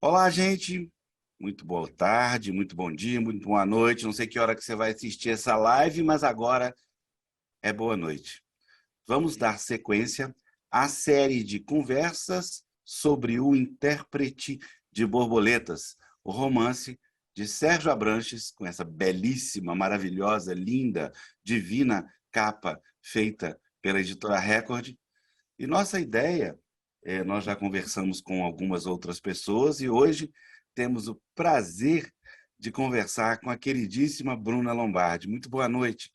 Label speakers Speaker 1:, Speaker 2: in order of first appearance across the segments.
Speaker 1: Olá, gente. Muito boa tarde, muito bom dia, muito boa noite. Não sei que hora que você vai assistir essa live, mas agora é boa noite. Vamos dar sequência à série de conversas sobre o intérprete de borboletas, o romance de Sérgio Abranches, com essa belíssima, maravilhosa, linda, divina capa feita pela editora Record. E nossa ideia, nós já conversamos com algumas outras pessoas e hoje temos o prazer de conversar com a queridíssima Bruna Lombardi. Muito boa noite.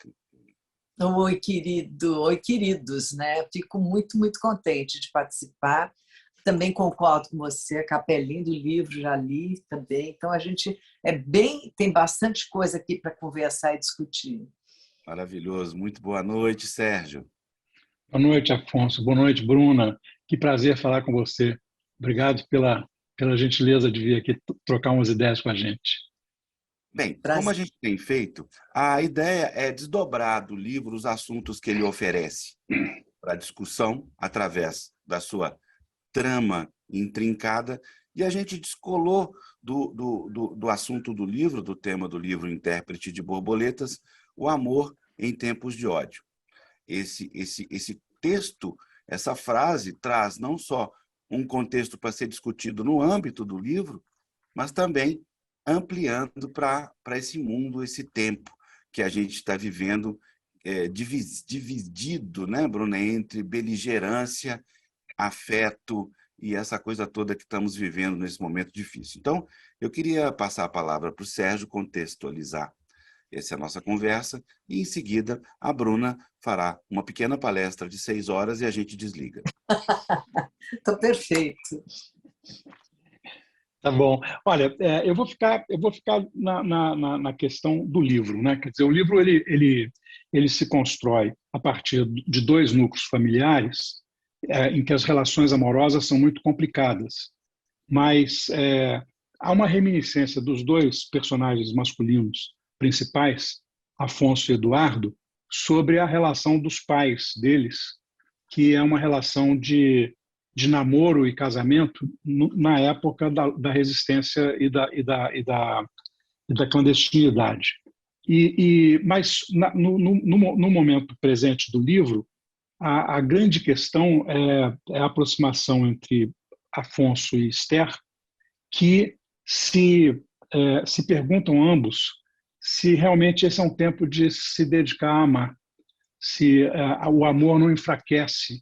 Speaker 2: Oi, querido. Oi, queridos, né? Fico muito contente de participar. Também concordo com você, a capelinha do livro já li também. Então a gente tem bastante coisa aqui para conversar e discutir.
Speaker 1: Maravilhoso. Muito boa noite, Sérgio.
Speaker 3: Boa noite, Afonso. Boa noite, Bruna. Que prazer falar com você. Obrigado pela gentileza de vir aqui trocar umas ideias com a gente.
Speaker 1: Bem, como a gente tem feito, a ideia é desdobrar do livro os assuntos que ele oferece para discussão através da sua trama intrincada, e a gente descolou do assunto do livro, do tema do livro Intérprete de Borboletas, o amor em tempos de ódio. Esse texto, essa frase, traz não só um contexto para ser discutido no âmbito do livro, mas também ampliando para esse mundo, esse tempo que a gente está vivendo, dividido, né, Bruna, entre beligerância, afeto e essa coisa toda que estamos vivendo nesse momento difícil. Então, eu queria passar a palavra para o Sérgio contextualizar essa é a nossa conversa, e em seguida a Bruna fará uma pequena palestra de 6 horas e a gente desliga.
Speaker 2: Então, perfeito.
Speaker 3: Tá bom. Olha, eu vou ficar na questão do livro, né? Quer dizer, o livro ele se constrói a partir de dois núcleos familiares, em que as relações amorosas são muito complicadas, mas há uma reminiscência dos dois personagens masculinos principais, Afonso e Eduardo, sobre a relação dos pais deles, que é uma relação de namoro e casamento na época da resistência e da clandestinidade. Mas no momento presente do livro, a grande questão é a aproximação entre Afonso e Esther, que se perguntam ambos se realmente esse é um tempo de se dedicar a amar, se o amor não enfraquece,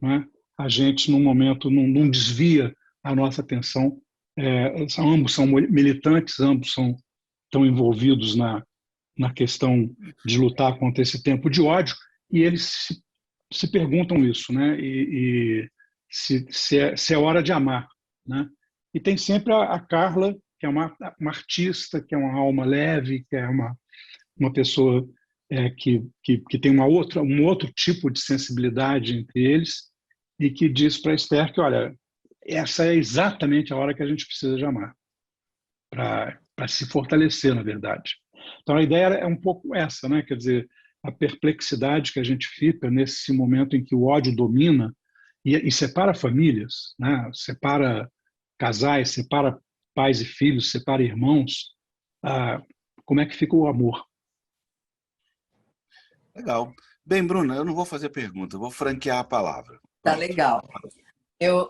Speaker 3: né? A gente, num momento, não desvia a nossa atenção. Ambos são militantes, ambos estão envolvidos na questão de lutar contra esse tempo de ódio, e eles se perguntam isso, né? E se é hora de amar, né? E tem sempre a Carla, que é uma artista, que é uma alma leve, que é uma pessoa que tem um outro tipo de sensibilidade entre eles, e que diz para Esther que, olha, essa é exatamente a hora que a gente precisa de amar, para se fortalecer, na verdade. Então, a ideia é um pouco essa, né? Quer dizer, a perplexidade que a gente fica nesse momento em que o ódio domina e separa famílias, né? Separa casais, separa pais e filhos, separa irmãos. Como é que fica o amor?
Speaker 1: Legal. Bem, Bruna, eu não vou fazer pergunta, eu vou franquear a palavra.
Speaker 2: Tá
Speaker 1: Pronto.
Speaker 2: legal.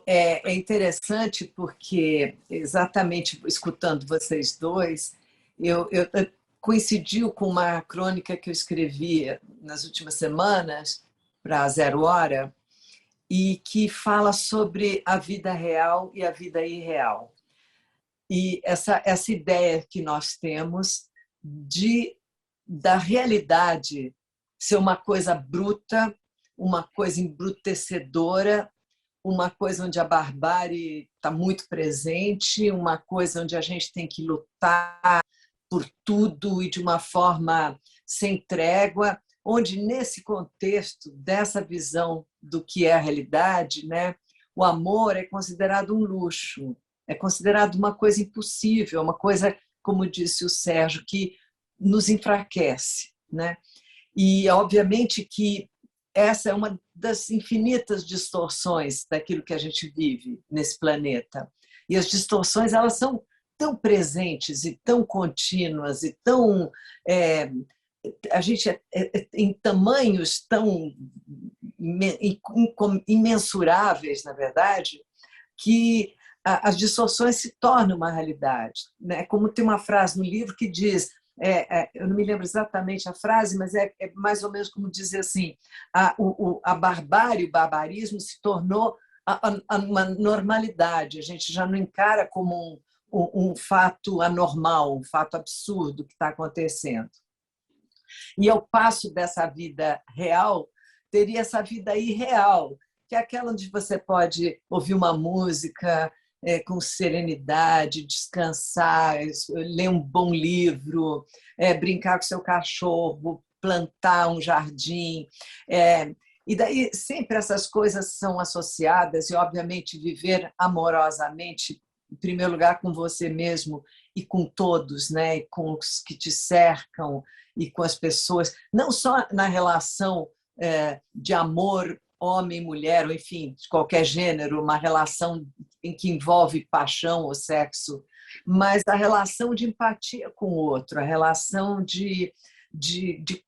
Speaker 2: É interessante porque, exatamente escutando vocês dois, eu coincidiu com uma crônica que eu escrevi nas últimas semanas para a Zero Hora, e que fala sobre a vida real e a vida irreal. E essa ideia que nós temos da realidade ser uma coisa bruta, uma coisa embrutecedora, uma coisa onde a barbárie está muito presente, uma coisa onde a gente tem que lutar por tudo e de uma forma sem trégua, onde, nesse contexto dessa visão do que é a realidade, né, o amor é considerado um luxo, é considerado uma coisa impossível, uma coisa, como disse o Sérgio, que nos enfraquece, né? E, obviamente, que essa é uma das infinitas distorções daquilo que a gente vive nesse planeta. E as distorções, elas são tão presentes e tão contínuas e tão a gente em tamanhos tão imensuráveis, na verdade, que as distorções se tornam uma realidade, né? Como tem uma frase no livro que diz, eu não me lembro exatamente a frase, mas é mais ou menos como dizer assim, a barbárie, o barbarismo se tornou uma normalidade, a gente já não encara como um fato anormal, um fato absurdo que está acontecendo. E ao passo dessa vida real, teria essa vida irreal, que é aquela onde você pode ouvir uma música com serenidade, descansar, ler um bom livro, brincar com seu cachorro, plantar um jardim. E daí sempre essas coisas são associadas e, obviamente, viver amorosamente, em primeiro lugar, com você mesmo e com todos, né? E com os que te cercam e com as pessoas, não só na relação de amor homem, mulher, ou enfim, de qualquer gênero, uma relação em que envolve paixão ou sexo, mas a relação de empatia com o outro, a relação de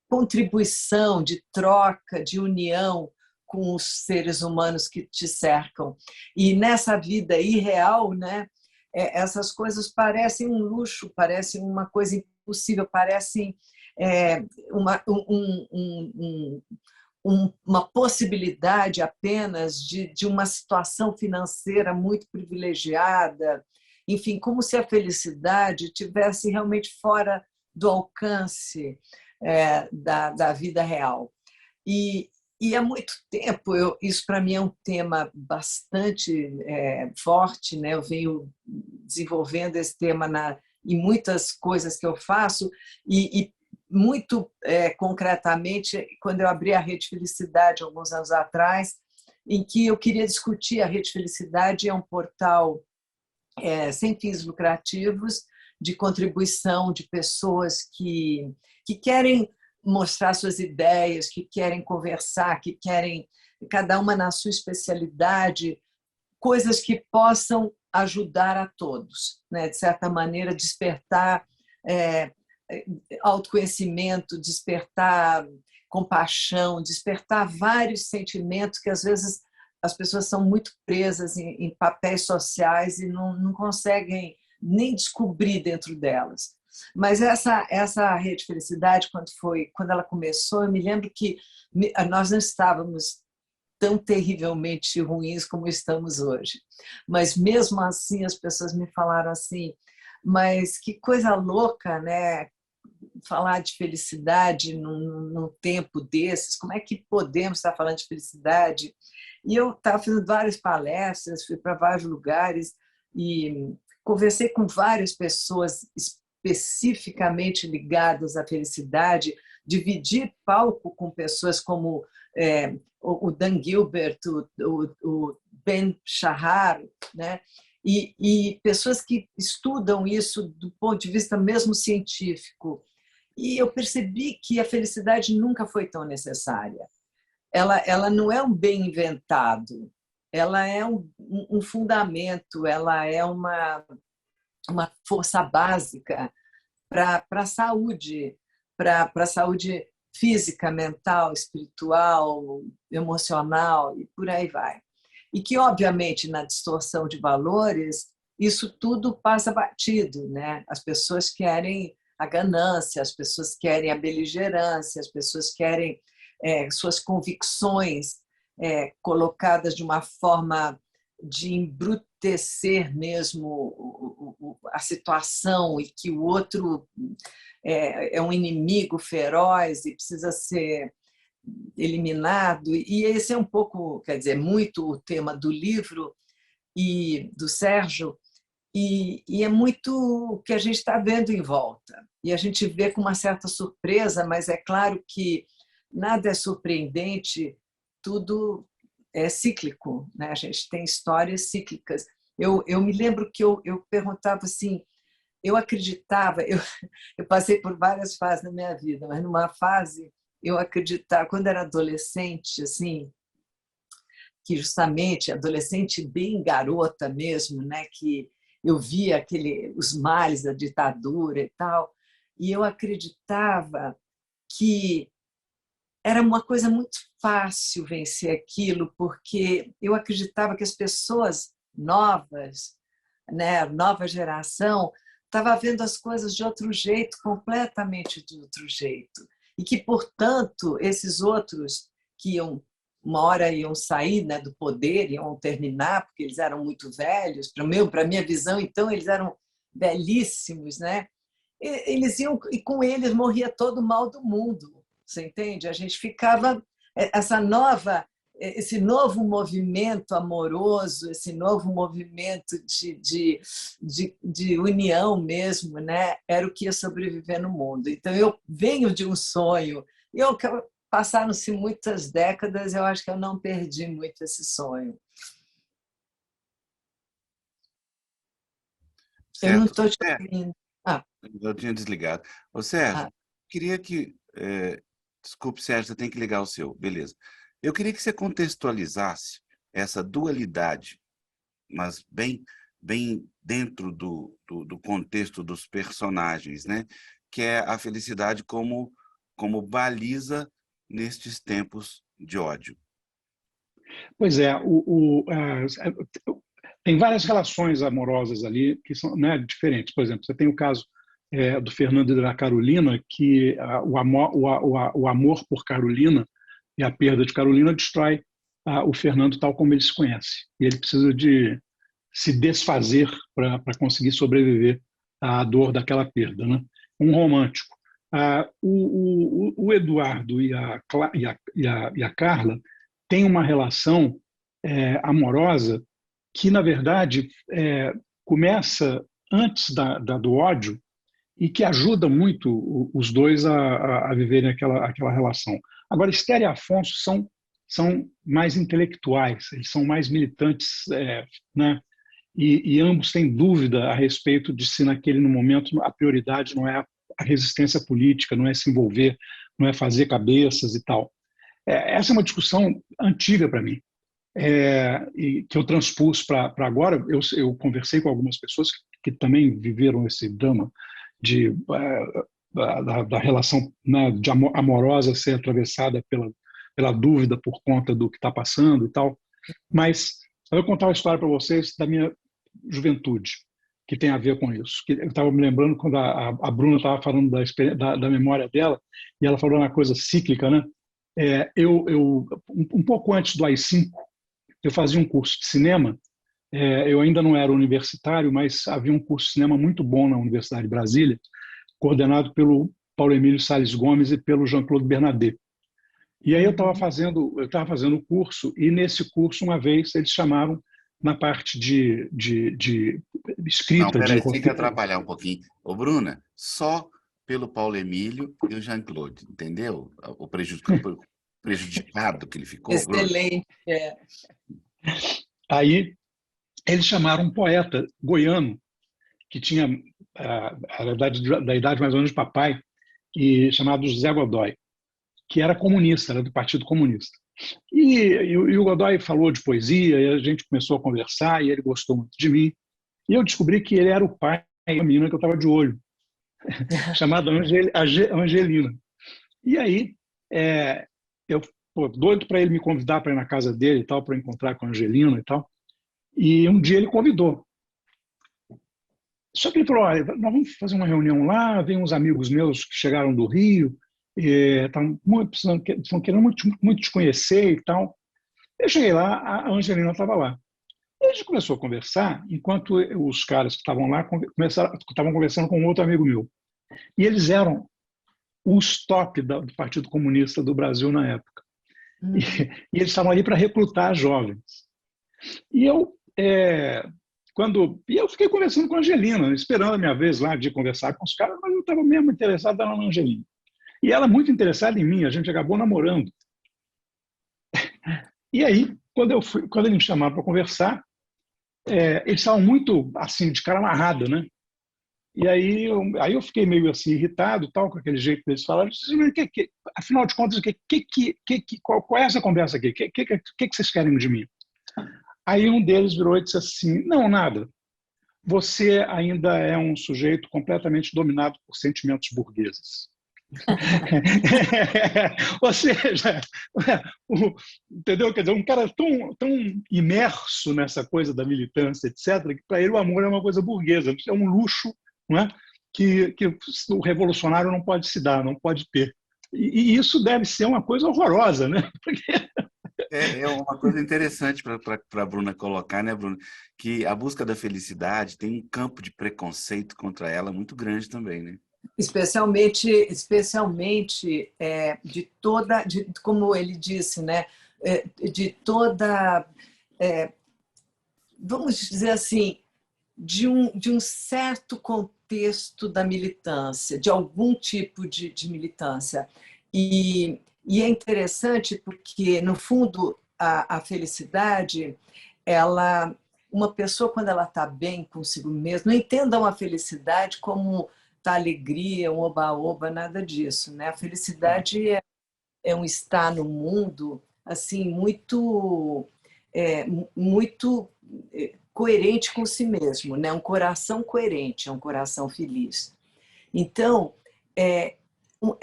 Speaker 2: contribuição, de troca, de união com os seres humanos que te cercam. E nessa vida irreal, né, essas coisas parecem um luxo, parecem uma coisa impossível, parecem uma possibilidade apenas de uma situação financeira muito privilegiada, enfim, como se a felicidade estivesse realmente fora do alcance da vida real. E há muito tempo, isso para mim é um tema bastante forte, né? Eu venho desenvolvendo esse tema em muitas coisas que eu faço e muito concretamente, quando eu abri a Rede Felicidade alguns anos atrás, em que eu queria discutir a Rede Felicidade, é um portal sem fins lucrativos, de contribuição de pessoas que querem mostrar suas ideias, que querem conversar, que querem, cada uma na sua especialidade, coisas que possam ajudar a todos, né? De certa maneira, despertar autoconhecimento, despertar compaixão, despertar vários sentimentos que às vezes as pessoas são muito presas em papéis sociais e não conseguem nem descobrir dentro delas. Mas essa Rede Felicidade, quando ela começou, eu me lembro que nós não estávamos tão terrivelmente ruins como estamos hoje. Mas mesmo assim as pessoas me falaram assim, mas que coisa louca, né? Falar de felicidade num tempo desses, como é que podemos estar falando de felicidade? E eu estava fazendo várias palestras, fui para vários lugares e conversei com várias pessoas especificamente ligadas à felicidade, dividi palco com pessoas como o Dan Gilbert, o Ben Shahar, né? E pessoas que estudam isso do ponto de vista mesmo científico. E eu percebi que a felicidade nunca foi tão necessária. Ela não é um bem inventado, ela é um fundamento, ela é uma força básica para a saúde, para a saúde física, mental, espiritual, emocional e por aí vai. E que, obviamente, na distorção de valores, isso tudo passa batido, né? As pessoas querem a ganância, as pessoas querem a beligerância, as pessoas querem suas convicções colocadas de uma forma de embrutecer mesmo a situação e que o outro é um inimigo feroz e precisa ser eliminado. E esse é um pouco, quer dizer, muito o tema do livro e do Sérgio, e é muito o que a gente está vendo em volta. E a gente vê com uma certa surpresa, mas é claro que nada é surpreendente, tudo é cíclico, né? A gente tem histórias cíclicas. Eu me lembro que eu perguntava assim, eu acreditava, eu passei por várias fases na minha vida, mas numa fase eu acreditava, quando era adolescente, assim, que justamente adolescente bem garota mesmo, né, que eu via os males da ditadura e tal, e eu acreditava que era uma coisa muito fácil vencer aquilo, porque eu acreditava que as pessoas novas, né, nova geração, estava vendo as coisas de outro jeito, completamente de outro jeito. E que, portanto, esses outros que uma hora iam sair, né, do poder, iam terminar, porque eles eram muito velhos, para a minha visão, então, eles eram belíssimos, né? Eles iam, e com eles morria todo o mal do mundo, você entende? A gente ficava, esse novo movimento amoroso, esse novo movimento de união mesmo, né? Era o que ia sobreviver no mundo. Então, eu venho de um sonho, passaram-se muitas décadas, eu acho que eu não perdi muito esse sonho. Eu não
Speaker 1: Certo.
Speaker 2: estou te ouvindo.
Speaker 1: Eu tinha desligado. Ô, Sérgio, queria que... desculpe, Sérgio, você tem que ligar o seu. Beleza. Eu queria que você contextualizasse essa dualidade, mas bem dentro do contexto dos personagens, né? Que é a felicidade como baliza nestes tempos de ódio.
Speaker 3: Pois é, tem várias relações amorosas ali que são, né, diferentes. Por exemplo, você tem o caso do Fernando e da Carolina, que o amor por Carolina e a perda de Carolina destrói o Fernando tal como ele se conhece. E ele precisa de se desfazer para conseguir sobreviver à dor daquela perda, né? Um romântico. O Eduardo e a Carla têm uma relação amorosa que, na verdade, começa antes do ódio e que ajuda muito os dois a viverem aquela relação. Agora, Esther e Afonso são mais intelectuais, eles são mais militantes, né? E ambos têm dúvida a respeito de se no momento a prioridade não é a resistência política, não é se envolver, não é fazer cabeças e tal. Essa é uma discussão antiga para mim, e que eu transpus para agora. Eu conversei com algumas pessoas que também viveram esse drama da relação, né, amorosa ser atravessada pela dúvida por conta do que está passando e tal. Mas eu vou contar uma história para vocês da minha juventude, que tem a ver com isso. Eu estava me lembrando quando a Bruna estava falando da memória dela, e ela falou uma coisa cíclica, né? Um pouco antes do AI-5, eu fazia um curso de cinema. Eu ainda não era universitário, mas havia um curso de cinema muito bom na Universidade de Brasília, coordenado pelo Paulo Emílio Salles Gomes e pelo Jean-Claude Bernadette. E aí eu estava fazendo o curso, e nesse curso, uma vez, eles chamaram na parte de escrita.
Speaker 1: Não, peraí, tem que atrapalhar um pouquinho. Ô, Bruna, só pelo Paulo Emílio e o Jean-Claude, entendeu? O prejudicado que ele ficou.
Speaker 2: Excelente.
Speaker 3: Aí eles chamaram um poeta goiano, que tinha da idade mais ou menos de papai, chamado José Godoy, que era comunista, era do Partido Comunista. E o Godoy falou de poesia, e a gente começou a conversar, e ele gostou muito de mim. E eu descobri que ele era o pai da menina que eu estava de olho, chamada Angelina. E aí, eu doido para ele me convidar para ir na casa dele e tal, para encontrar com a Angelina e tal. E um dia ele convidou. Só que ele falou: olha, nós vamos fazer uma reunião lá, vem uns amigos meus que chegaram do Rio, estão querendo muito te conhecer e tal. Eu cheguei lá, a Angelina estava lá. E a gente começou a conversar, enquanto os caras que estavam lá estavam conversando com outro amigo meu. E eles eram os top do Partido Comunista do Brasil na época. E eles estavam ali para recrutar jovens. E eu fiquei conversando com a Angelina, esperando a minha vez lá de conversar com os caras, mas eu estava mesmo interessado na Angelina. E ela muito interessada em mim, a gente acabou namorando. E aí, quando eles me chamaram para conversar, eles estavam muito assim, de cara amarrada, né? E aí eu fiquei meio assim irritado, tal, com aquele jeito que eles falaram. Afinal de contas, qual é essa conversa aqui? O que vocês querem de mim? Aí um deles virou e disse assim: não, nada. você ainda é um sujeito completamente dominado por sentimentos burgueses. Ou seja, entendeu? Quer dizer, um cara tão imerso nessa coisa da militância, etc., que para ele o amor é uma coisa burguesa, é um luxo, não é? que o revolucionário não pode se dar, não pode ter. E isso deve ser uma coisa horrorosa, né? Porque...
Speaker 1: É uma coisa interessante para a Bruna colocar, né, Bruna? Que a busca da felicidade tem um campo de preconceito contra ela muito grande também, né?
Speaker 2: Especialmente como ele disse, né? De toda, vamos dizer assim, de um certo contexto da militância, de algum tipo de militância. E é interessante porque, no fundo, a felicidade, uma pessoa, quando ela está bem consigo mesma, não entendam a felicidade como tá alegria, um oba-oba, nada disso, né? A felicidade é um estar no mundo assim muito muito coerente com si mesmo, né? Um coração coerente, é um coração feliz. Então, é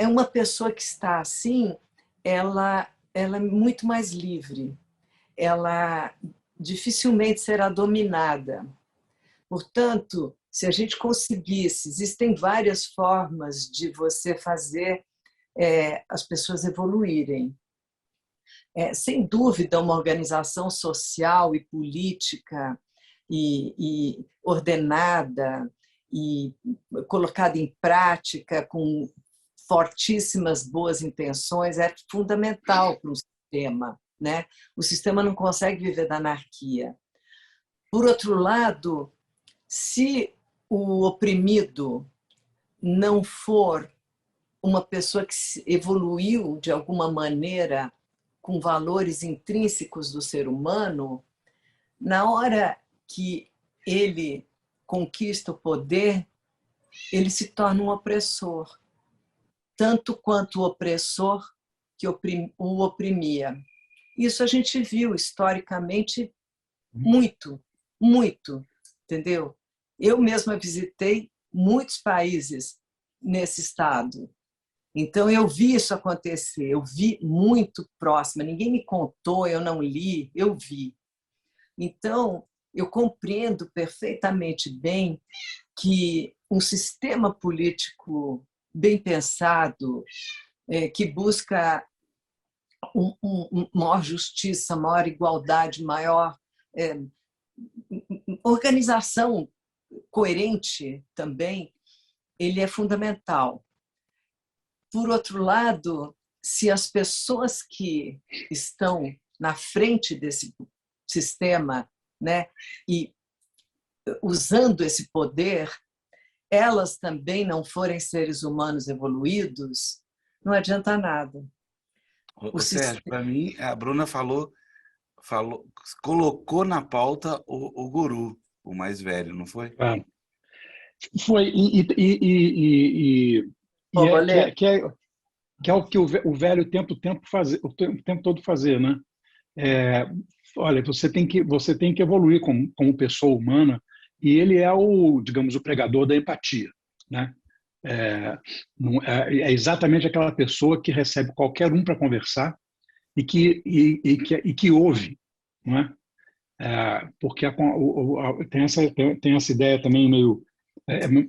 Speaker 2: uma pessoa que está assim, ela é muito mais livre, ela dificilmente será dominada. Portanto, se a gente conseguisse, existem várias formas de você fazer as pessoas evoluírem. Sem dúvida, uma organização social e política e ordenada e colocada em prática com fortíssimas boas intenções é fundamental para um sistema, né? O sistema não consegue viver da anarquia. Por outro lado, se o oprimido não for uma pessoa que evoluiu de alguma maneira com valores intrínsecos do ser humano, na hora que ele conquista o poder, ele se torna um opressor, tanto quanto o opressor que o oprimia. Isso a gente viu historicamente muito, entendeu? Eu mesma visitei muitos países nesse estado. Então, eu vi isso acontecer, eu vi muito próxima. Ninguém me contou, eu não li, eu vi. Então, eu compreendo perfeitamente bem que um sistema político bem pensado, que busca maior justiça, maior igualdade, maior organização coerente também, ele é fundamental. Por outro lado, se as pessoas que estão na frente desse sistema, né, e usando esse poder, elas também não forem seres humanos evoluídos, não adianta nada.
Speaker 1: Sérgio, para mim, a Bruna colocou na pauta o guru, o mais velho, não foi?
Speaker 3: Foi, que é o que o velho tenta o tempo todo fazer, né? Olha, você tem que evoluir como pessoa humana, e ele é digamos, o pregador da empatia, né? É exatamente aquela pessoa que recebe qualquer um para conversar e que ouve, não é? Porque tem essa ideia também meio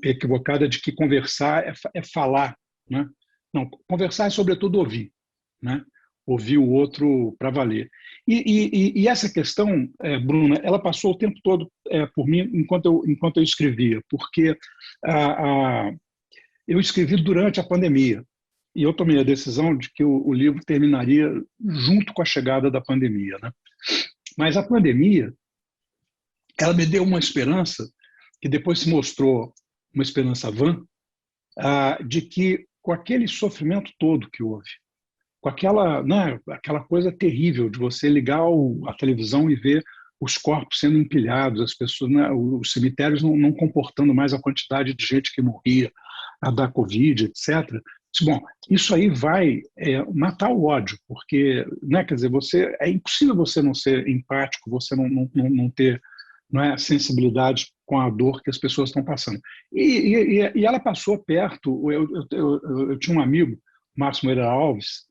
Speaker 3: equivocada de que conversar é falar, né? Não, conversar é sobretudo ouvir, né? Ouvir o outro para valer. E essa questão, Bruna, ela passou o tempo todo por mim enquanto eu escrevia, porque eu escrevi durante a pandemia e eu tomei a decisão de que o livro terminaria junto com a chegada da pandemia, né? Mas a pandemia, ela me deu uma esperança que depois se mostrou uma esperança vã, de que com aquele sofrimento todo que houve, com aquela coisa terrível de você ligar a televisão e ver os corpos sendo empilhados, as pessoas, né, os cemitérios não comportando mais a quantidade de gente que morria da Covid, etc. Bom, isso aí vai matar o ódio, porque, né, quer dizer, é impossível você não ser empático, você não ter não é, sensibilidade com a dor que as pessoas estão passando. E ela passou perto. Eu tinha um amigo, Márcio Moreira Alves,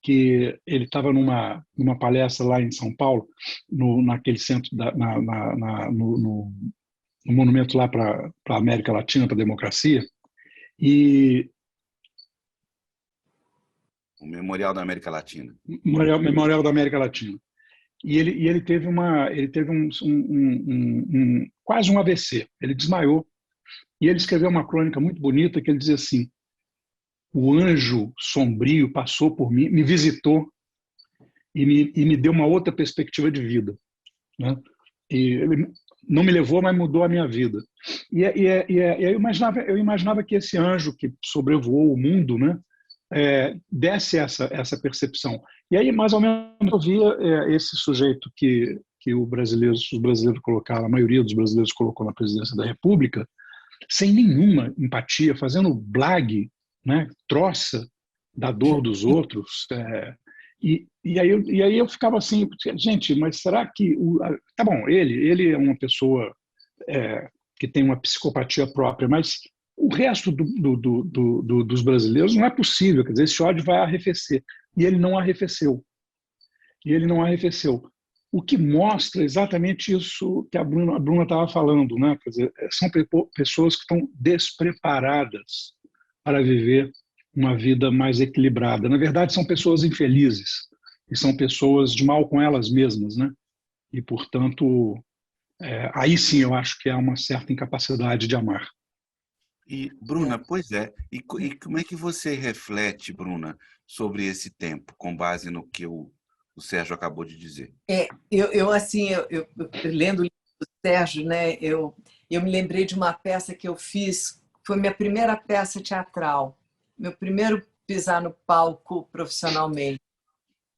Speaker 3: que ele estava numa palestra lá em São Paulo, naquele centro, no monumento lá para a América Latina, para a democracia, e
Speaker 1: O Memorial da América Latina.
Speaker 3: Memorial da América Latina. E ele teve quase um AVC. Ele desmaiou. E ele escreveu uma crônica muito bonita que ele diz assim: o anjo sombrio passou por mim, me visitou e me deu uma outra perspectiva de vida, né? E ele não me levou, mas mudou a minha vida. E eu imaginava que esse anjo que sobrevoou o mundo, né, desse essa percepção. E aí, mais ou menos, eu via esse sujeito que os brasileiros colocaram, a maioria dos brasileiros colocou na presidência da República, sem nenhuma empatia, fazendo blague, né, troça da dor dos outros. E aí eu ficava assim, gente, mas será que... Tá bom, ele é uma pessoa que tem uma psicopatia própria, mas o resto dos brasileiros não é possível, quer dizer, esse ódio vai arrefecer. E ele não arrefeceu. O que mostra exatamente isso que a Bruna estava falando, né? Quer dizer, são pessoas que estão despreparadas para viver uma vida mais equilibrada. Na verdade, são pessoas infelizes e são pessoas de mal com elas mesmas, né? E, portanto, aí sim eu acho que há uma certa incapacidade de amar.
Speaker 1: E, Bruna, pois é. E como é que você reflete, Bruna, sobre esse tempo, com base no que o Sérgio acabou de dizer?
Speaker 2: Eu lendo o livro do Sérgio, né, eu me lembrei de uma peça que eu fiz, foi minha primeira peça teatral, meu primeiro pisar no palco profissionalmente,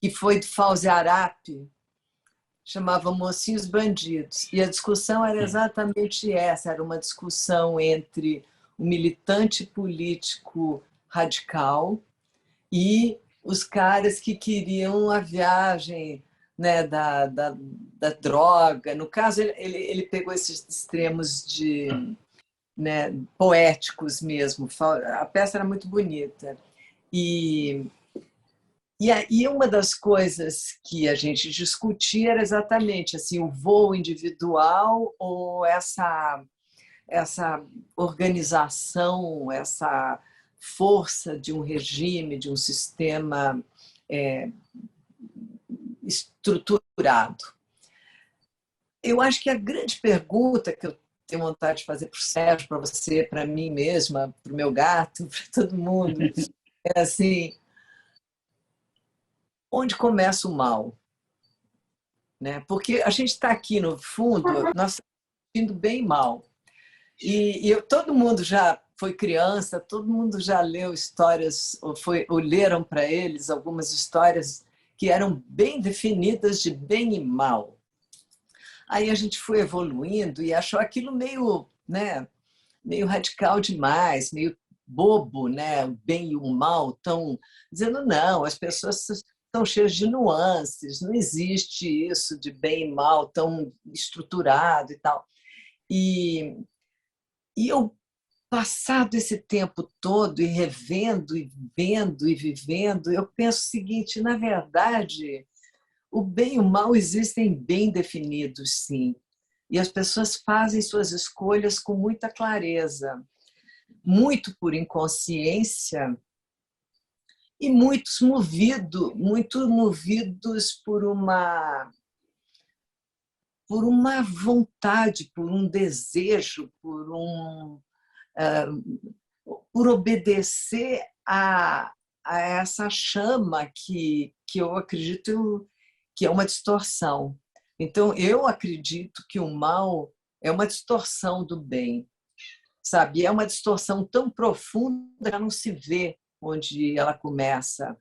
Speaker 2: que foi de Fauzi Arap, chamava Mocinhos Bandidos. E a discussão era exatamente essa, era uma discussão entre o militante político radical e os caras que queriam a viagem, né, da droga. No caso, ele pegou esses extremos né, poéticos mesmo. A peça era muito bonita. E uma das coisas que a gente discutia era exatamente assim, o voo individual ou essa organização, essa força de um regime, de um sistema estruturado. Eu acho que a grande pergunta que eu tenho vontade de fazer para o Sérgio, para você, para mim mesma, para o meu gato, para todo mundo, é assim: onde começa o mal? Né? Porque a gente está aqui, no fundo, nós estamos indo bem e mal. E todo mundo já foi criança, todo mundo já leu histórias, ou leram para eles algumas histórias que eram bem definidas de bem e mal. Aí a gente foi evoluindo e achou aquilo meio, né, meio radical demais, meio bobo, né? O bem e o mal, estão dizendo não, as pessoas estão cheias de nuances, não existe isso de bem e mal tão estruturado e tal. E eu, passado esse tempo todo e revendo e vendo e vivendo, eu penso o seguinte: na verdade, o bem e o mal existem bem definidos, sim. E as pessoas fazem suas escolhas com muita clareza, muito por inconsciência e muito movidos por uma vontade, por um desejo, por obedecer a essa chama que eu acredito que é uma distorção. Então, eu acredito que o mal é uma distorção do bem, sabe? É uma distorção tão profunda que não se vê onde ela começa.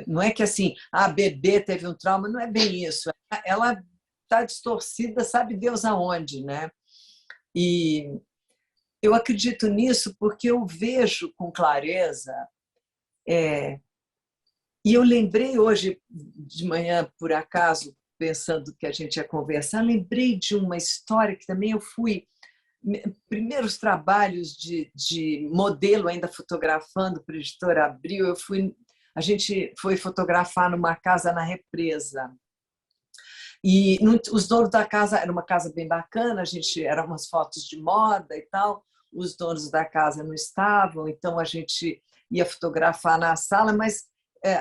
Speaker 2: Não é que assim, a bebê teve um trauma, não é bem isso. Ela está distorcida, sabe Deus aonde, né? E eu acredito nisso porque eu vejo com clareza. E eu lembrei hoje de manhã, por acaso, pensando que a gente ia conversar, lembrei de uma história que também eu fui... Primeiros trabalhos de modelo, ainda fotografando para a Editora Abril, a gente foi fotografar numa casa na Represa. E os donos da casa, era uma casa bem bacana, eram umas fotos de moda e tal, os donos da casa não estavam, então a gente ia fotografar na sala, mas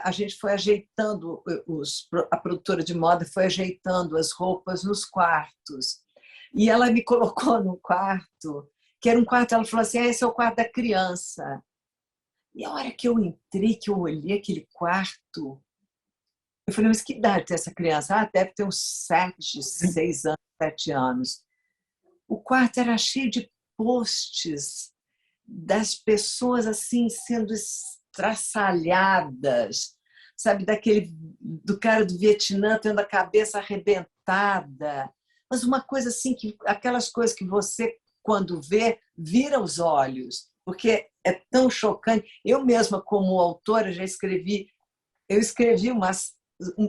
Speaker 2: a gente foi ajeitando, a produtora de moda foi ajeitando as roupas nos quartos. E ela me colocou num quarto, que era um quarto, ela falou assim, esse é o quarto da criança. E a hora que eu entrei, que eu olhei aquele quarto, eu falei, mas que idade tem essa criança? Ah, deve ter uns 7, 6 anos, 7 anos. O quarto era cheio de posts das pessoas assim sendo estraçalhadas, sabe, do cara do Vietnã tendo a cabeça arrebentada, mas uma coisa assim, aquelas coisas que você, quando vê, vira os olhos, porque é tão chocante. Eu mesma, como autora, eu escrevi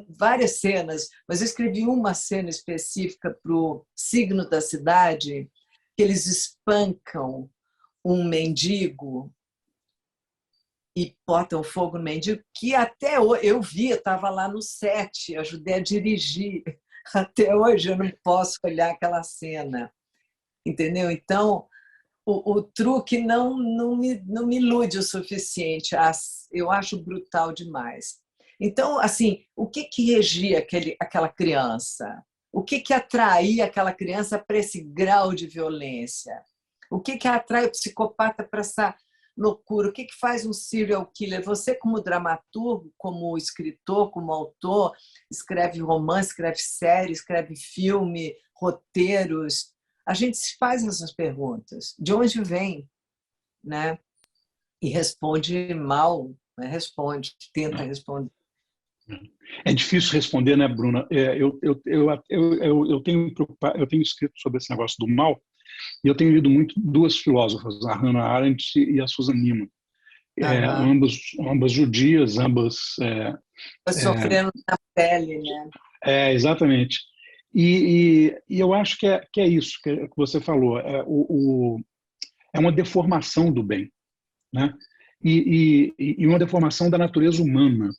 Speaker 2: várias cenas, mas eu escrevi uma cena específica para o Signo da Cidade, que eles espancam um mendigo e botam fogo no mendigo, que até hoje eu vi, eu estava lá no set, ajudei a dirigir. Até hoje eu não posso olhar aquela cena, entendeu? Então, o truque não me ilude o suficiente. Eu acho brutal demais. Então, assim, o que regia aquela criança? O que atraía aquela criança para esse grau de violência? O que atrai o psicopata para essa loucura? O que faz um serial killer? Você, como dramaturgo, como escritor, como autor, escreve romance, escreve série, escreve filme, roteiros. A gente se faz essas perguntas. De onde vem? Né? E responde mal, né? Tenta responder.
Speaker 3: É difícil responder, né, Bruna? Eu tenho escrito sobre esse negócio do mal, e eu tenho lido muito duas filósofas, a Hannah Arendt e a Susan Neiman. Ambas judias, ambas...
Speaker 2: Sofrendo na pele, né?
Speaker 3: Exatamente. E eu acho que é isso que você falou. É uma deformação do bem, né? E uma deformação da natureza humana.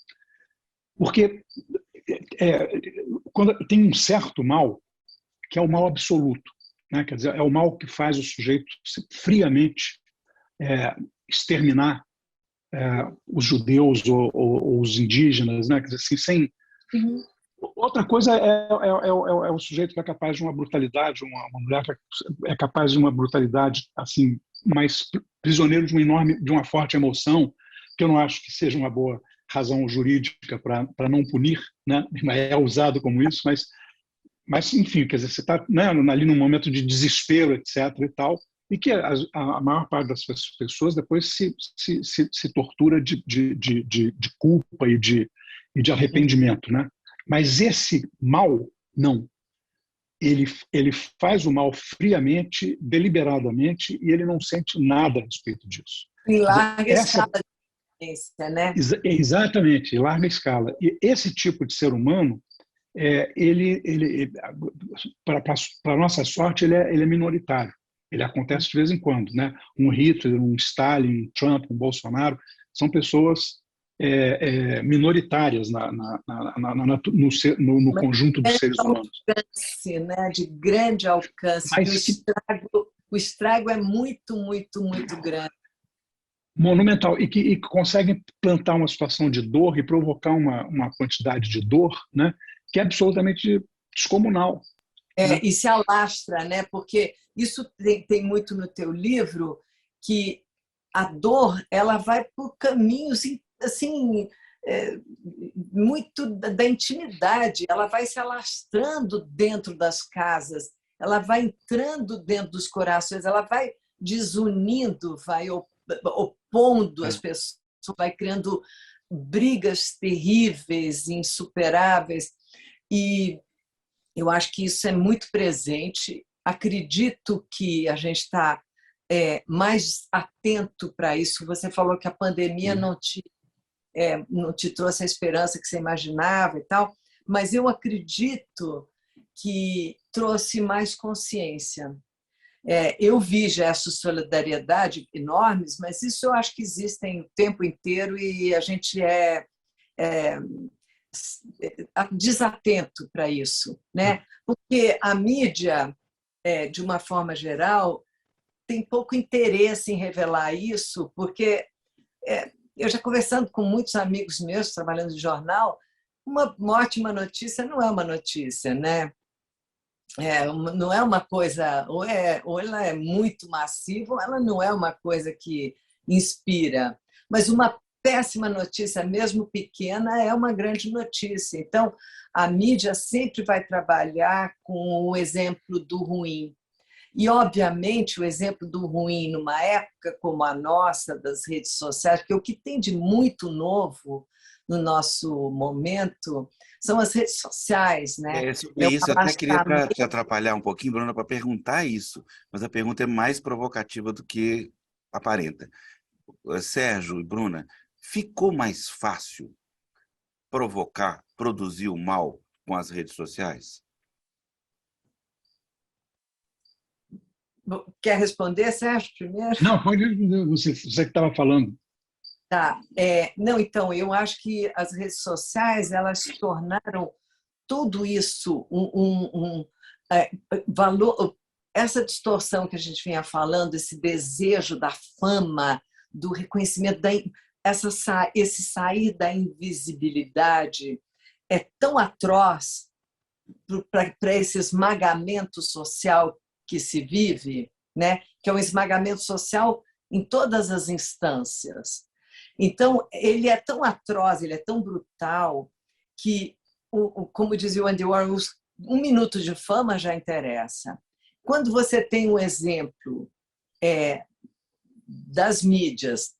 Speaker 3: Porque quando tem um certo mal, que é o mal absoluto, né? Quer dizer, é o mal que faz o sujeito friamente exterminar os judeus ou os indígenas, né? Quer dizer, assim, sem...
Speaker 2: Uhum.
Speaker 3: Outra coisa é o sujeito que é capaz de uma brutalidade, uma mulher que é capaz de uma brutalidade assim, mais prisioneiro de uma forte emoção, que eu não acho que seja uma boa razão jurídica para não punir, né? É usado como isso, mas enfim, quer dizer, você está, né, ali num momento de desespero, etc. e tal, e que a maior parte das pessoas depois se tortura de culpa e de arrependimento, né? Mas esse mal, não. Ele faz o mal friamente, deliberadamente, e ele não sente nada a respeito disso.
Speaker 2: Em larga escala de violência, né?
Speaker 3: Exatamente, em larga escala. E esse tipo de ser humano, para a nossa sorte, ele é minoritário. Ele acontece de vez em quando, né? Um Hitler, um Stalin, um Trump, um Bolsonaro, são pessoas minoritárias no conjunto dos seres humanos.
Speaker 2: Alcance, né? De grande alcance. O estrago é muito, muito, muito grande.
Speaker 3: Monumental. E que conseguem plantar uma situação de dor e provocar uma quantidade de dor, né? Que é absolutamente descomunal. Né?
Speaker 2: E se alastra, né? Porque isso tem muito no teu livro, que a dor ela vai por caminhos assim, muito da intimidade, ela vai se alastrando dentro das casas, ela vai entrando dentro dos corações, ela vai desunindo, vai opondo as pessoas, vai criando brigas terríveis, insuperáveis. E eu acho que isso é muito presente. Acredito que a gente está mais atento para isso. Você falou que a pandemia não te trouxe a esperança que você imaginava e tal, mas eu acredito que trouxe mais consciência. Eu vi gestos de solidariedade enormes, mas isso eu acho que existem o tempo inteiro e a gente é desatento para isso, né? Porque a mídia, de uma forma geral, tem pouco interesse em revelar isso, porque eu já conversando com muitos amigos meus trabalhando em jornal, uma ótima notícia não é uma notícia, né? Não é uma coisa, ou ela é muito massiva, ou ela não é uma coisa que inspira. Mas uma péssima notícia, mesmo pequena, é uma grande notícia. Então, a mídia sempre vai trabalhar com o exemplo do ruim. E, obviamente, o exemplo do ruim numa época como a nossa, das redes sociais, porque o que tem de muito novo no nosso momento são as redes sociais, né?
Speaker 1: Sobre isso, eu até queria te atrapalhar um pouquinho, Bruna, para perguntar isso, mas a pergunta é mais provocativa do que aparenta. Sérgio e Bruna, ficou mais fácil provocar, produzir o mal com as redes sociais?
Speaker 2: Quer responder, Sérgio, primeiro?
Speaker 3: Não, pode você que estava falando.
Speaker 2: Tá. Não, então, eu acho que as redes sociais elas tornaram tudo isso valor. Essa distorção que a gente vinha falando, esse desejo da fama, do reconhecimento, esse sair da invisibilidade é tão atroz para esse esmagamento social que se vive, né? Que é um esmagamento social em todas as instâncias. Então, ele é tão atroz, ele é tão brutal, que, como dizia o Andy Warhol, 1 minuto de fama já interessa. Quando você tem um exemplo das mídias,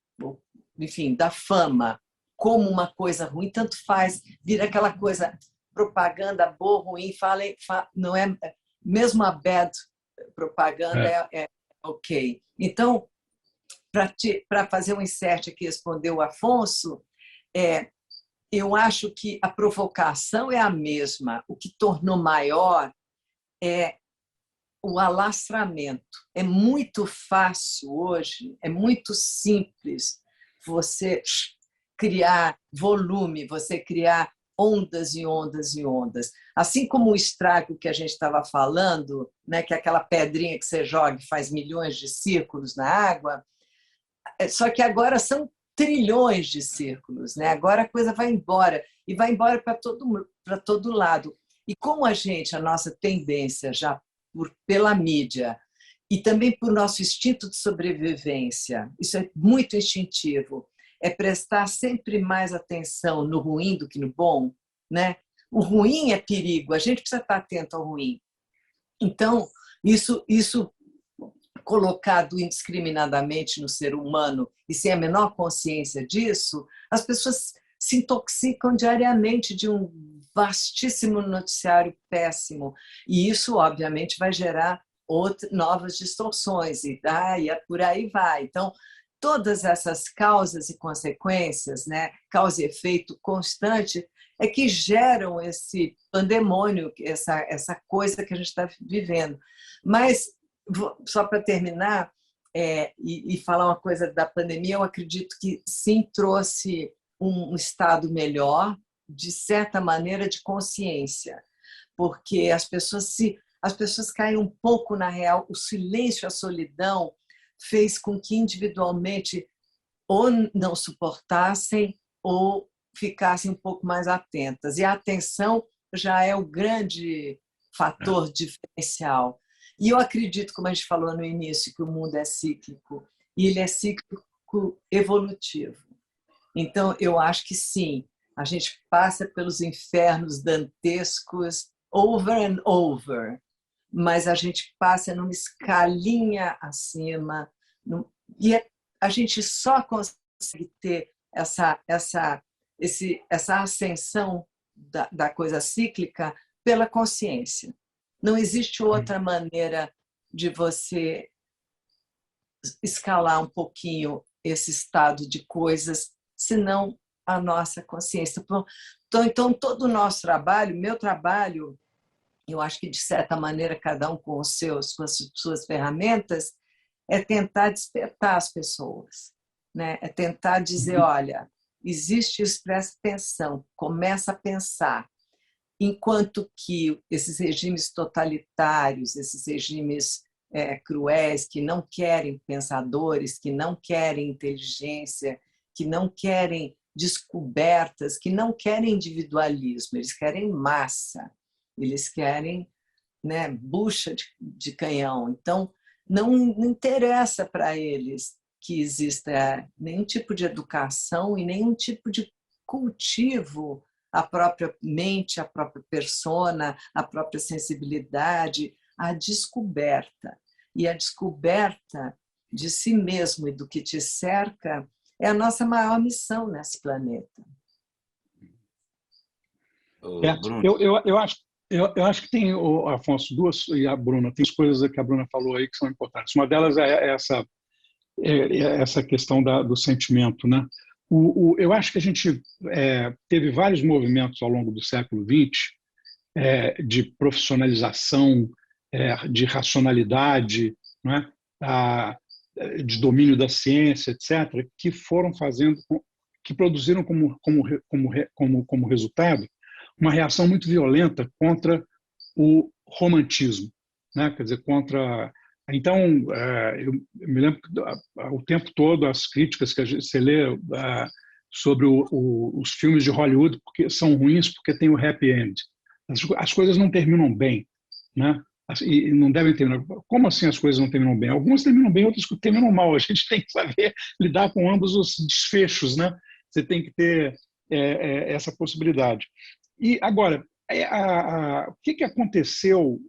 Speaker 2: enfim, da fama, como uma coisa ruim, tanto faz, vira aquela coisa, propaganda boa, ruim, não é, mesmo a bad propaganda é ok. Então, para fazer um insert aqui, responder o Afonso, eu acho que a provocação é a mesma. O que tornou maior é o alastramento. É muito fácil hoje, é muito simples você criar volume, você criar ondas e ondas e ondas. Assim como o estrago que a gente estava falando, né, que é aquela pedrinha que você joga e faz milhões de círculos na água, só que agora são trilhões de círculos, né? Agora a coisa vai embora, e vai embora para todo lado. E como a nossa tendência já pela mídia e também por nosso instinto de sobrevivência, isso é muito instintivo, é prestar sempre mais atenção no ruim do que no bom, né? O ruim é perigo, a gente precisa estar atento ao ruim. Então, isso colocado indiscriminadamente no ser humano e sem a menor consciência disso, as pessoas se intoxicam diariamente de um vastíssimo noticiário péssimo. E isso, obviamente, vai gerar novas distorções, e por aí vai. Então, todas essas causas e consequências, né, causa e efeito constante, é que geram esse pandemônio, essa coisa que a gente está vivendo. Mas, só para terminar, e falar uma coisa da pandemia, eu acredito que sim trouxe um estado melhor, de certa maneira, de consciência, porque as pessoas caem um pouco na real, o silêncio, a solidão fez com que individualmente ou não suportassem ou ficassem um pouco mais atentas. E a atenção já é o grande fator diferencial. E eu acredito, como a gente falou no início, que o mundo é cíclico, e ele é cíclico evolutivo. Então, eu acho que sim, a gente passa pelos infernos dantescos over and over, mas a gente passa numa escalinha acima, e a gente só consegue ter essa ascensão da coisa cíclica pela consciência. Não existe outra maneira de você escalar um pouquinho esse estado de coisas, senão a nossa consciência. Então, todo o nosso trabalho, meu trabalho, eu acho que, de certa maneira, cada um com com as suas ferramentas, é tentar despertar as pessoas, né? É tentar dizer, olha, existe isso, presta atenção, começa a pensar. Enquanto que esses regimes totalitários, esses regimes cruéis, que não querem pensadores, que não querem inteligência, que não querem descobertas, que não querem individualismo, eles querem massa, eles querem, né, bucha de canhão. Então, não interessa para eles que exista nenhum tipo de educação e nenhum tipo de cultivo à própria mente, à própria persona, à própria sensibilidade, à descoberta. E a descoberta de si mesmo e do que te cerca é a nossa maior missão nesse planeta.
Speaker 3: Eu acho que tem, Afonso, duas, e a Bruna, tem coisas que a Bruna falou aí que são importantes. Uma delas é essa questão do sentimento, né? Eu acho que a gente teve vários movimentos ao longo do século XX de profissionalização, de racionalidade, né? De domínio da ciência, etc., que foram fazendo, que produziram como resultado uma reação muito violenta contra o romantismo, né? Quer dizer, contra. Então, eu me lembro que o tempo todo as críticas que você lê sobre os filmes de Hollywood porque são ruins porque tem o happy end. As coisas não terminam bem, né? E não devem terminar. Como assim as coisas não terminam bem? Algumas terminam bem, outras terminam mal. A gente tem que saber lidar com ambos os desfechos, né? Você tem que ter essa possibilidade. E agora, o que aconteceu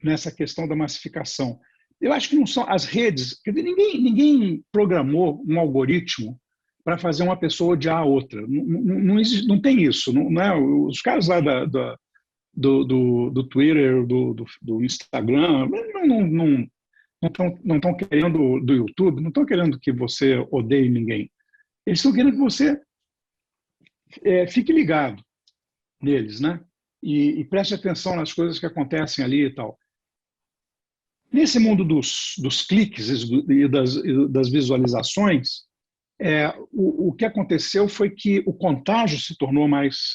Speaker 3: nessa questão da massificação? Eu acho que não são as redes. Ninguém programou um algoritmo para fazer uma pessoa odiar a outra. Não tem isso. Não é, os caras lá do Twitter, do Instagram, não estão querendo, do YouTube, não estão querendo que você odeie ninguém. Eles estão querendo que você fique ligado neles, né? E preste atenção nas coisas que acontecem ali e tal. Nesse mundo dos cliques e das visualizações, o que aconteceu foi que o contágio se tornou mais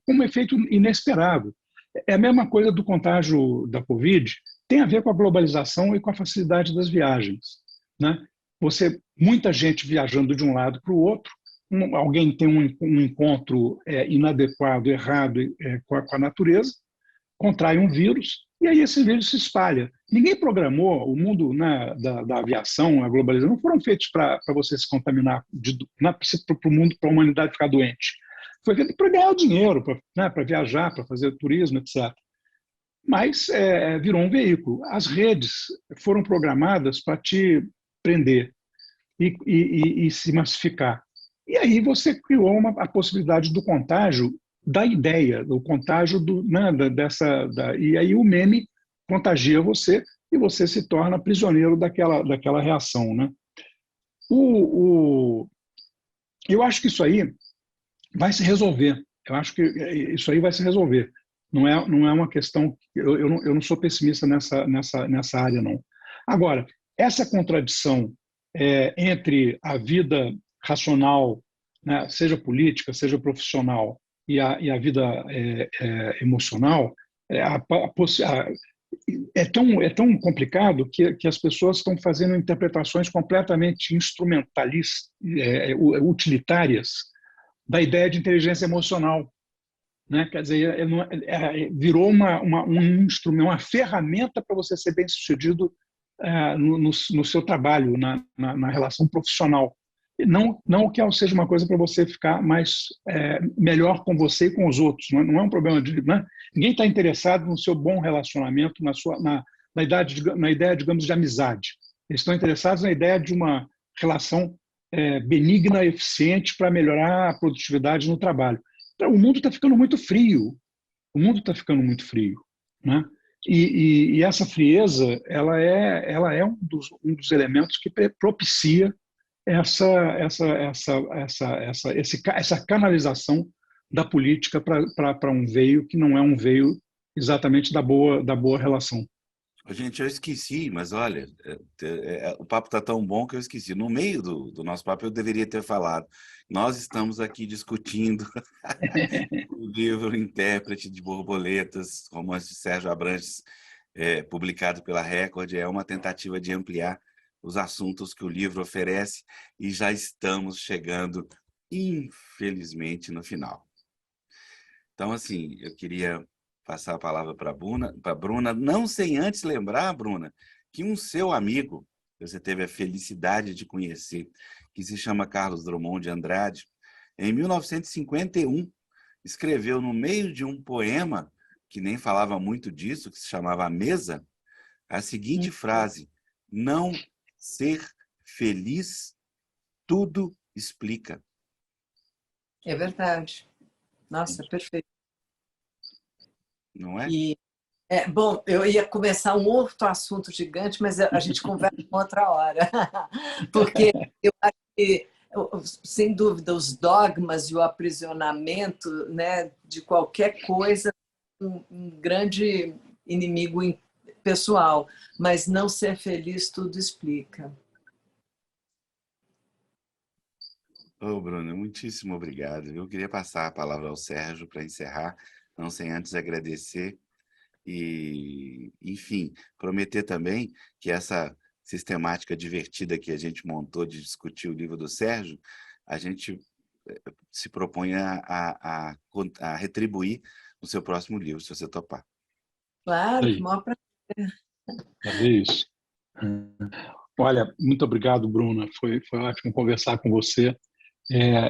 Speaker 3: com um efeito inesperado. É a mesma coisa do contágio da Covid, tem a ver com a globalização e com a facilidade das viagens, né? Muita gente viajando de um lado para o outro, alguém tem um encontro inadequado, errado com a natureza, contrai um vírus e aí esse vírus se espalha. Ninguém programou o mundo, né, da aviação, a globalização, não foram feitos para você se contaminar, para o mundo, para a humanidade ficar doente. Foi feito para ganhar dinheiro, para viajar, para fazer turismo, etc. Mas virou um veículo. As redes foram programadas para te prender e se massificar. E aí você criou a possibilidade do contágio da ideia, do contágio e aí o meme contagia você e você se torna prisioneiro daquela reação, né? Eu acho que isso aí vai se resolver. Eu acho que isso aí vai se resolver. Não é uma questão. Eu não sou pessimista nessa área, não. Agora, essa contradição entre a vida racional, né, seja política, seja profissional, e a vida emocional, é tão complicado que as pessoas estão fazendo interpretações completamente instrumentalistas, utilitárias, da ideia de inteligência emocional, né? Quer dizer, virou um instrumento, uma ferramenta para você ser bem-sucedido no seu trabalho, na relação profissional. Não que ela seja uma coisa para você ficar melhor com você e com os outros. Não é um problema né? Ninguém está interessado no seu bom relacionamento, na ideia, digamos, de amizade. Eles estão interessados na ideia de uma relação benigna, eficiente para melhorar a produtividade no trabalho. Então, o mundo está ficando muito frio. O mundo está ficando muito frio, né? E essa frieza, ela é um dos elementos que propicia essa canalização da política para um veio que não é um veio exatamente da boa relação.
Speaker 1: Gente, eu esqueci, mas olha, o papo está tão bom que eu esqueci. No meio do nosso papo, eu deveria ter falado. Nós estamos aqui discutindo o livro Intérprete de Borboletas, romance de Sérgio Abrantes, publicado pela Record. É uma tentativa de ampliar os assuntos que o livro oferece e já estamos chegando, infelizmente, no final. Então, assim, eu queria passar a palavra para a Bruna, não sem antes lembrar, Bruna, que um seu amigo, que você teve a felicidade de conhecer, que se chama Carlos Drummond de Andrade, em 1951, escreveu no meio de um poema, que nem falava muito disso, que se chamava A Mesa, a seguinte frase: não ser feliz, tudo explica.
Speaker 2: É verdade. Nossa, perfeito.
Speaker 1: Não é?
Speaker 2: Bom, eu ia começar um outro assunto gigante, mas a gente conversa em outra hora. Porque eu acho que, sem dúvida, os dogmas e o aprisionamento, né, de qualquer coisa, um grande inimigo pessoal, mas não ser feliz tudo explica.
Speaker 1: Bruno, muitíssimo obrigado. Eu queria passar a palavra ao Sérgio para encerrar, não sem antes agradecer e, enfim, prometer também que essa sistemática divertida que a gente montou de discutir o livro do Sérgio, a gente se propõe a retribuir no seu próximo livro, se você topar.
Speaker 2: Claro, que maior prazer.
Speaker 3: É isso. Olha, muito obrigado, Bruna. Foi ótimo conversar com você.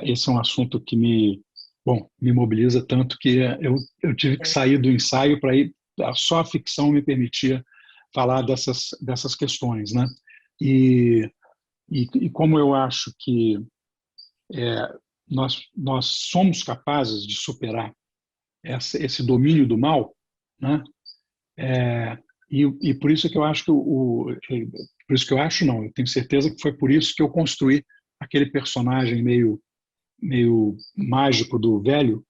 Speaker 3: Esse é um assunto que me mobiliza tanto que eu tive que sair do ensaio para ir. Só a ficção me permitia falar dessas questões, né? E como eu acho que nós somos capazes de superar esse domínio do mal, né? E por isso que eu acho que por isso que eu acho não, eu tenho certeza que foi por isso que eu construí aquele personagem meio mágico do velho,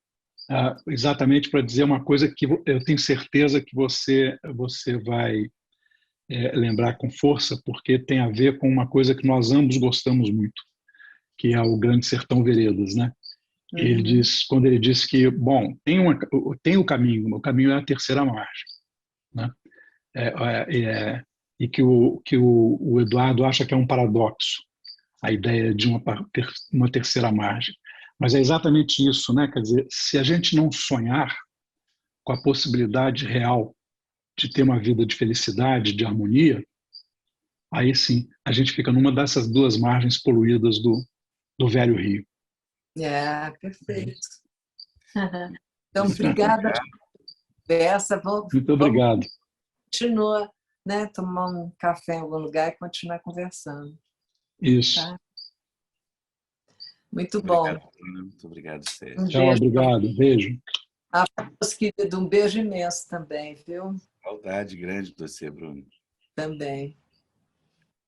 Speaker 3: exatamente para dizer uma coisa que eu tenho certeza que você vai lembrar com força, porque tem a ver com uma coisa que nós ambos gostamos muito, que é o Grande Sertão Veredas, né? Quando ele diz que, bom, tem o caminho é a terceira margem, né? E que o Eduardo acha que é um paradoxo, a ideia de uma terceira margem. Mas é exatamente isso, né? Quer dizer, se a gente não sonhar com a possibilidade real de ter uma vida de felicidade, de harmonia, aí sim a gente fica numa dessas duas margens poluídas do velho rio.
Speaker 2: Perfeito. Então, obrigada pela conversa.
Speaker 3: Muito obrigado.
Speaker 2: Continua, né? Tomar um café em algum lugar e continuar conversando.
Speaker 3: Isso.
Speaker 2: Tá? Muito bom.
Speaker 1: Muito obrigado, Sérgio.
Speaker 2: Um
Speaker 3: Tchau, obrigado. Beijo.
Speaker 2: Meus queridos, um beijo imenso também, viu?
Speaker 1: Saudade grande de você, Bruno.
Speaker 2: Também.